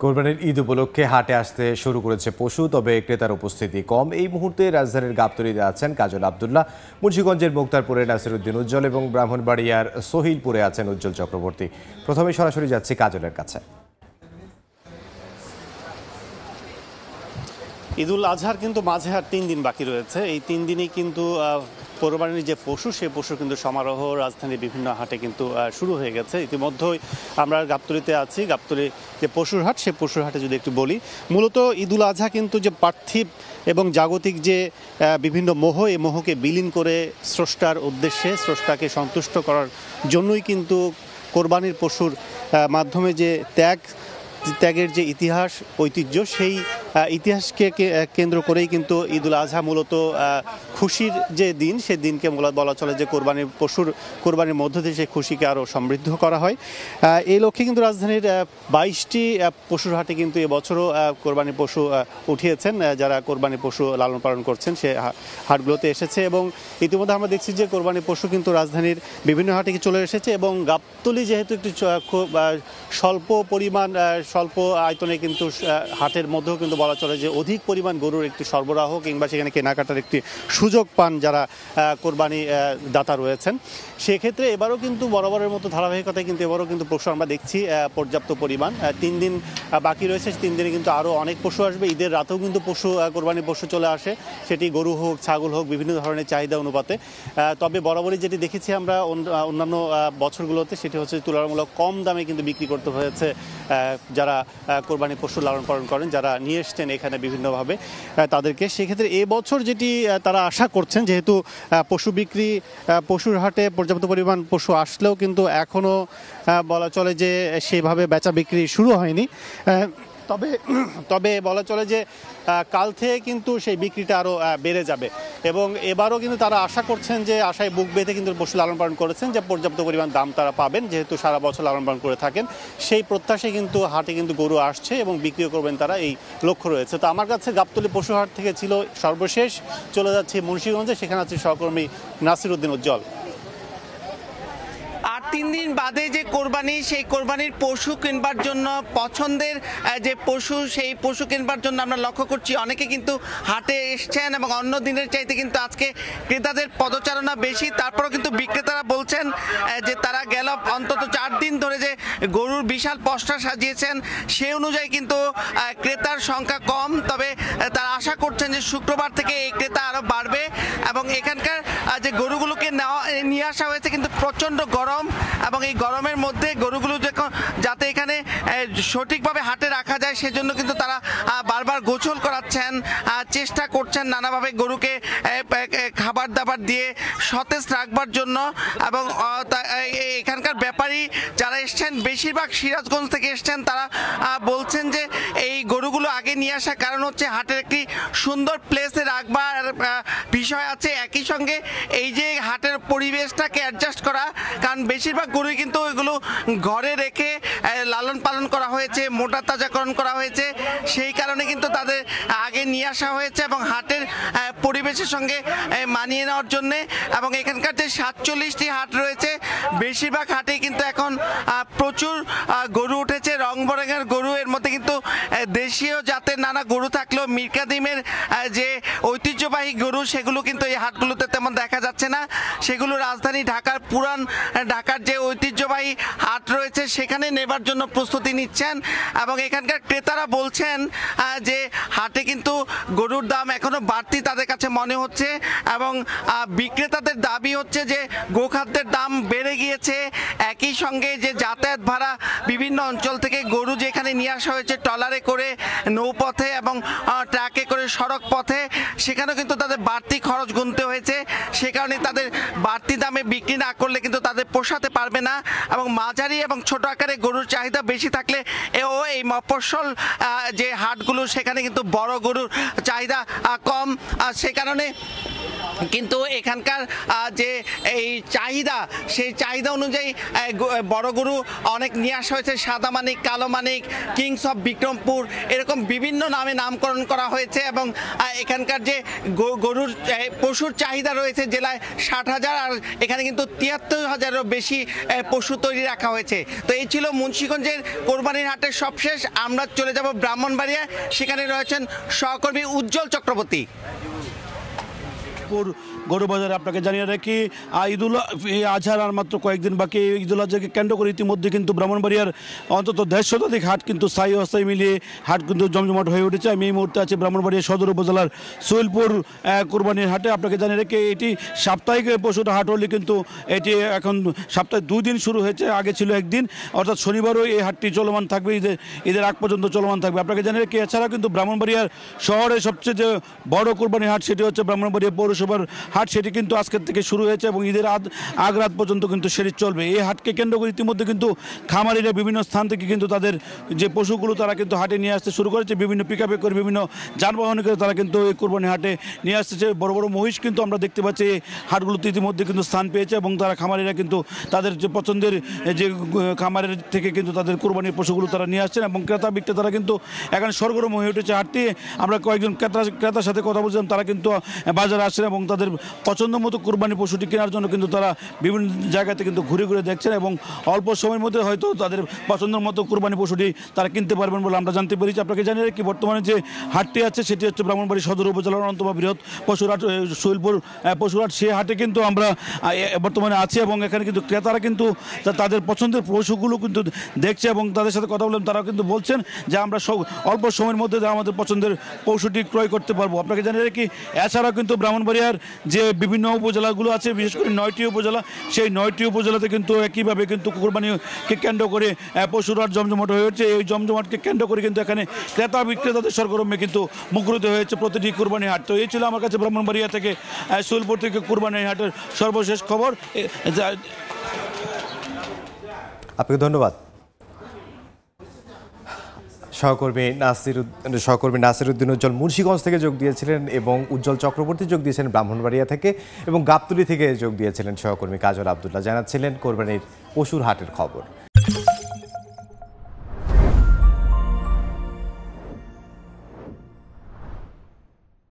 কোরবানির ঈদ উপলক্ষে হাটে আসতে শুরু করেছে পশু, তবে ক্রেতার উপস্থিতি কম। এই মুহূর্তে রাজধানীর গাবতলীতে আছেন কাজল আব্দুল্লাহ, মুন্সিগঞ্জের মুক্তারপুরে নাসিরউদ্দিন উজ্জ্বল এবং ব্রাহ্মণবাড়িয়ার সহিলপুরে আছেন উজ্জ্বল চক্রবর্তী। প্রথমে সরাসরি যাচ্ছি কাজলের কাছে। ঈদুল আজহার কিন্তু মাঝে আর 3 দিন বাকি রয়েছে। এই 3 দিনই কিন্তু কোরবানির যে পশু, সেই পশু কিন্তু সমারোহ রাজধানীর বিভিন্ন হাটে কিন্তু শুরু হয়ে গেছে। ইতিমধ্যেই আমরা গাবতলীতে আছি। গাবতলী যে পশুর হাট, সেই পশুর হাটে যদি একটু বলি, মূলত ঈদুল আজহা কিন্তু যে পার্থিব এবং জাগতিক যে বিভিন্ন মোহ, এই মোহকে বিলীন করে স্রষ্টার উদ্দেশ্যে, স্রষ্টাকে সন্তুষ্ট করার জন্যই কিন্তু কোরবানির পশুর মাধ্যমে যে ত্যাগের যে ইতিহাস, ঐতিহ্য, সেই ইতিহাসকে কেন্দ্র করেই কিন্তু ঈদুল আজহা মূলত খুশির যে দিন, সেই দিনকে মূলত বলা চলে যে কোরবানির মধ্য দিয়ে সেই খুশিকে আরও সমৃদ্ধ করা হয়। এই লক্ষ্যে কিন্তু রাজধানীর 22টি পশুর হাটে কিন্তু এবছরও কোরবানি পশু উঠিয়েছেন। যারা কোরবানি পশু লালন পালন করছেন সে হাটগুলোতে এসেছে এবং ইতিমধ্যে আমরা দেখছি যে কোরবানি পশু কিন্তু রাজধানীর বিভিন্ন হাটে চলে এসেছে এবং গাবতলী যেহেতু একটি খুব স্বল্প আয়তনে কিন্তু হাটের মধ্যেও কিন্তু বলা চলে যে অধিক পরিমাণ গরুর একটি সরবরাহ কিংবা সেখানে কেনাকাটার একটি সুযোগ পান যারা কোরবানি দাতা রয়েছেন। সেক্ষেত্রে এবারও কিন্তু বরাবরের মতো ধারাবাহিকতায় কিন্তু এবারও কিন্তু পশু আমরা দেখছি পর্যাপ্ত পরিমাণ। 3 দিন বাকি রয়েছে, 3 দিনে কিন্তু আরও অনেক পশু আসবে। ঈদের রাতেও কিন্তু কোরবানি পশু চলে আসে, সেটি গরু হোক, ছাগল হোক, বিভিন্ন ধরনের চাহিদা অনুপাতে। তবে বরাবরই যেটি দেখেছি আমরা অন্যান্য বছরগুলোতে, সেটি হচ্ছে তুলনামূলক কম দামে কিন্তু বিক্রি করতে হয়েছে যারা কোরবানি পশু লালন পালন করেন, যারা নিয়ে এসছেন এখানে বিভিন্নভাবে তাদেরকে। সেক্ষেত্রে এবছর যেটি তারা আশা করছেন, যেহেতু পশুর হাটে পর্যাপ্ত পরিমাণ পশু আসলেও কিন্তু এখনও বলা চলে যে সেভাবে বেচা বিক্রি শুরু হয়নি। তবে বলা চলে যে কাল থেকে কিন্তু সেই বিক্রিটা আরও বেড়ে যাবে এবং এবারও কিন্তু তারা আশা করছেন যে আশায় বুক বেঁধে কিন্তু পশু লালন পালন করেছেন যে পর্যাপ্ত পরিমাণ দাম তারা পাবেন, যেহেতু সারা বছর লালন পালন করে থাকেন। সেই প্রত্যাশায় কিন্তু হাটে কিন্তু গরু আসছে এবং বিক্রিও করবেন তারা, এই লক্ষ্য রয়েছে। তো আমার কাছে গাবতলী পশু হাট থেকে ছিল সর্বশেষ। চলে যাচ্ছি মুন্সিগঞ্জে, সেখানে আছে সহকর্মী নাসিরউদ্দিন উজ্জ্বল। আর 3 দিন বাদে যে কোরবানি, সেই কোরবানির পশু কিনবার জন্য পছন্দের যে পশু, সেই পশু কিনবার জন্য আমরা লক্ষ্য করছি অনেকে কিন্তু হাটে এসছেন এবং অন্য দিনের চাইতে কিন্তু আজকে ক্রেতাদের পদচারণা বেশি। তারপরেও কিন্তু বিক্রেতারা বলছেন যে তারা গেল অন্তত 4 দিন ধরে যে গরুর বিশাল পসরা সাজিয়েছেন, সেই অনুযায়ী কিন্তু ক্রেতার সংখ্যা কম। তবে তারা আশা করছেন যে শুক্রবার থেকে এই ক্রেতা আরও বাড়বে এবং এখানকার যে গরুগুলোকে নিয়ে আসা হয়েছে কিন্তু প্রচণ্ড গরম এবং এই গরমের মধ্যে গরুগুলো যাতে এখানে সঠিকভাবে হাটে রাখা যায় সেজন্য কিন্তু তারা বারবার গোসল করাচ্ছেন, চেষ্টা করছেন নানাভাবে গরুকে খাবার দাবার দিয়ে সতেজ রাখবার জন্য। এবং এখানকার ব্যাপারী যারা এসছেন বেশিরভাগ সিরাজগঞ্জ থেকে এসছেন, তারা বলছেন যে এই গরুগুলো আগে নিয়ে আসার কারণ হচ্ছে হাটের একটি সুন্দর প্লেসে রাখবার বিষয় আছে, একই সঙ্গে এই যে হাটের পরিবেশটাকে অ্যাডজাস্ট করা, কারণ বেশিরভাগ গরুই কিন্তু এগুলো ঘরে রেখে লালন পালন করা হয়েছে, মোটা তাজাকরণ করা হয়েছে, সেই কারণে কিন্তু তাদের আগে নিয়ে আসা হয়েছে এবং হাটের পরিবেশের সঙ্গে মানিয়ে নেওয়ার জন্যে। এবং এখানকার যে 47টি হাট রয়েছে, বেশিরভাগ হাটেই কিন্তু এখন প্রচুর গরু উঠেছে, রং বেরঙের গরু। এর মধ্যে কিন্তু দেশীয় জাতের নানা গরু থাকলেও মিরকাদিমের যে ঐতিহ্যবাহী গরু, সেগুলো কিন্তু এই হাটগুলোতে তেমন দেখা যাচ্ছে না। সেগুলো রাজধানী ঢাকার যে ঐতিহ্যবাহী হাট রয়েছে সেখানে নেবার জন্য প্রস্তুতি নিচ্ছেন এবং এখানকার ক্রেতারা বলছেন যে হাটে কিন্তু গরুর দাম এখনো বাড়তি তাদের কাছে মনে হচ্ছে এবং বিক্রেতাদের দাবি হচ্ছে যে গোখাদ্যের দাম বেড়ে গিয়েছে। একই সঙ্গে যে যাতায়াত ভাড়া, বিভিন্ন অঞ্চল থেকে গরু যেখানে নিয়ে আসা হয়েছে ট্রলারে করে, নৌপথে এবং ট্রাকে করে সড়ক পথে, সেখানেও কিন্তু তাদের বাড়তি খরচ গুনতে হয়েছে। সে কারণে তাদের বাড়তি দামে বিক্রি না করলে কিন্তু তাদের পোষাতে পারবে না এবং মাঝারি এবং ছোট আকারে গরুর চাহিদা বেশি থাকলে এই মফস্বল যে হাটগুলো, সেখানে কিন্তু বড় গরুর চাহিদা কম। সে কারণে কিন্তু এখানকার যে এই চাহিদা, সেই চাহিদা অনুযায়ী বড় গরু অনেক নিয়ে আসা হয়েছে। সাদা মানিক, কালো মানিক, কিংস অফ বিক্রমপুর, এরকম বিভিন্ন নামে নামকরণ করা হয়েছে। এবং এখানকার যে গরুর পশুর চাহিদা রয়েছে জেলায় 60,000, আর এখানে কিন্তু 73,000-এরও বেশি পশু তৈরি রাখা হয়েছে। তো এই ছিল মুন্সিগঞ্জের কোরবানির হাটের সবশেষ। আমরা চলে যাব ব্রাহ্মণবাড়িয়া, সেখানে রয়েছেন সহকর্মী উজ্জ্বল চক্রবর্তী। গরু বাজারে আপনাকে জানিয়ে রাখি, ঈদুল আজহার আর মাত্র কয়েকদিন বাকি। ঈদুল আজহাকে কেন্দ্র করে ইতিমধ্যে কিন্তু ব্রাহ্মণবাড়িয়ার অন্তত 150 শতাধিক হাট কিন্তু স্থায়ী অস্থায়ী মিলিয়ে হাট কিন্তু জমজমাট হয়ে উঠেছে। আমি এই মুহূর্তে আছি ব্রাহ্মণবাড়িয়া সদর উপজেলার সোহেলপুর কোরবানির হাটে। আপনাকে জানিয়ে রাখি, এটি সাপ্তাহিক পশুটা হাট হলে কিন্তু এটি এখন সপ্তাহে 2 দিন শুরু হয়েছে, আগে ছিল 1 দিন, অর্থাৎ শনিবারও এই হাটটি চলমান থাকবে, ঈদের আগ পর্যন্ত চলমান থাকবে। আপনাকে জানিয়ে রাখি, এছাড়া কিন্তু ব্রাহ্মণবাড়িয়ার শহরের সবচেয়ে যে বড় কোরবানির হাট সেটি হচ্ছে ব্রাহ্মণবাড়িয়া পৌরসভার হাট। সেটি কিন্তু আজকের থেকে শুরু হয়েছে এবং ঈদের আগ রাত পর্যন্ত কিন্তু সেটি চলবে। এই হাটকে কেন্দ্র করে ইতিমধ্যে কিন্তু খামারিরা বিভিন্ন স্থান থেকে কিন্তু তাদের যে পশুগুলো তারা কিন্তু হাটে নিয়ে আসতে শুরু করেছে। বিভিন্ন পিকআপে করে, বিভিন্ন যানবাহনে করে তারা কিন্তু এই কোরবানি হাটে নিয়ে আসতেছে। বড় বড় মহিষ কিন্তু আমরা দেখতে পাচ্ছি এই হাটগুলোতে ইতিমধ্যে কিন্তু স্থান পেয়েছে এবং তারা খামারিরা কিন্তু তাদের যে পছন্দের যে খামারের থেকে কিন্তু তাদের কোরবানির পশুগুলো তারা নিয়ে আসছেন এবং ক্রেতা বিক্রেতারা কিন্তু এখানে সরগরম হয়ে উঠেছে হাটটি। আমরা কয়েকজন ক্রেতার সাথে কথা বলছিলাম, তারা কিন্তু বাজারে আসছেন এবং তাদের পছন্দ মতো কোরবানি পশুটি কেনার জন্য কিন্তু তারা বিভিন্ন জায়গাতে কিন্তু ঘুরে ঘুরে দেখছেন এবং অল্প সময়ের মধ্যে হয়তো তাদের পছন্দের মতো কোরবানি পশুটি তারা কিনতে পারবেন বলে আমরা জানতে পেরেছি। আপনাকে জানিয়ে রাখি, বর্তমানে যে হাটটি আছে সেটি হচ্ছে ব্রাহ্মণবাড়ি সদর উপজেলার অন্যতম বৃহৎ পশুরহাট সোহেলপুর পশুরহাট। সেই হাটে কিন্তু আমরা বর্তমানে আছি এবং এখানে কিন্তু ক্রেতারা কিন্তু তাদের পছন্দের পশুগুলো কিন্তু দেখছে এবং তাদের সাথে কথা বললাম, তারাও কিন্তু বলছেন যে আমরা অল্প সময়ের মধ্যে আমাদের পছন্দের পশুটি ক্রয় করতে পারবো। আপনাকে জানিয়ে রাখি, এছাড়াও কিন্তু ব্রাহ্মণবাড়িয়ার যে বিভিন্ন উপজেলাগুলো আছে, বিশেষ করে 9টি উপজেলা, সেই 9টি উপজেলাতে কিন্তু একইভাবে কিন্তু কোরবানিকে কেন্দ্র করে পশুরহাট জমজমাট হয়ে হচ্ছে। এই জমজমাটকে কেন্দ্র করে কিন্তু এখানে ক্রেতা বিক্রেতাদের সরগরমে কিন্তু মুখরিত হয়েছে প্রতিটি কোরবানি হাট। তো এই ছিল আমার কাছে ব্রাহ্মণবাড়িয়া থেকে সোহেলপুর থেকে কোরবানি হাটের সর্বশেষ খবর। আপনাকে ধন্যবাদ। সহকর্মী নাসিরউদ্দিন উজ্জ্বল মুন্সিগঞ্জ থেকে যোগ দিয়েছিলেন এবং উজ্জ্বল চক্রবর্তী যোগ দিয়েছিলেন ব্রাহ্মণবাড়িয়া থেকে এবং গাবতলী থেকে যোগ দিয়েছিলেন সহকর্মী কাজল আবদুল্লাহ, জানাচ্ছিলেন কোরবানির পশুর হাটের খবর।